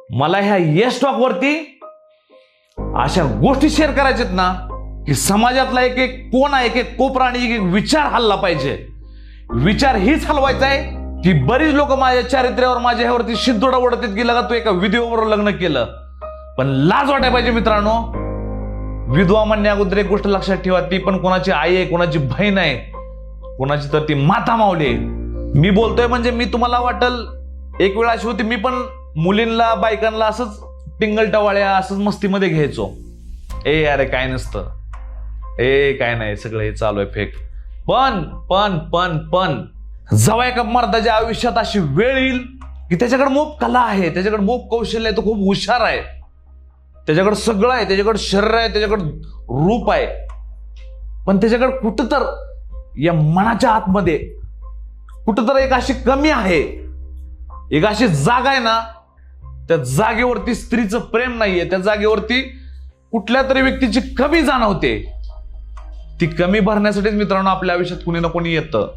मला ह्या yes talk वरती अशा गोष्टी शेअर करायच्यात ना की समाजातला एक एक कोण आहे, एक एक कोपरा आणि एक एक विचार हलला पाहिजे. विचार हीच हलवायचा आहे की बरीच लोक माझ्या चारित्र्यावर, माझ्या ह्यावरती शिंतोडा उडतात की लगा तू एका विधवेबरोबर लग्न केलं. पण लाज वाटायला पाहिजे मित्रांनो. विधवा म्हणण्या अगोदर एक गोष्ट लक्षात ठेवा, ती पण कोणाची आई आहे, कोणाची बहीण आहे, कोणाची तर ती माता माऊली आहे. मी बोलतोय म्हणजे मी तुम्हाला वाटल एक वेळ अशी होती, मी पण मुलींना बायकांना असंच टिंगल टवाळ्या असंच मस्तीमध्ये घ्यायचो. ए अरे काय नसतं, ए काय नाही, सगळं हे चालू आहे फेक. पण पण पण पण जेव्हा एका मर्दाच्या आयुष्यात अशी वेळ येईल की त्याच्याकडे मोप कला आहे, त्याच्याकडे मोप कौशल्य आहे, तो खूप हुशार आहे, त्याच्याकडे सगळं आहे, त्याच्याकडे शरीर आहे, त्याच्याकडे रूप आहे, पण त्याच्याकडे कुठं तर या मनाच्या आतमध्ये कुठं तर एक अशी कमी आहे, एक अशी जागा आहे ना, त्या जागेवरती स्त्रीचं प्रेम नाहीये, त्या जागेवरती कुठल्या तरी व्यक्तीची कमी जाणवते. ती कमी भरण्यासाठीच मित्रांनो आपल्या आयुष्यात कुणी ना कोणी येतं.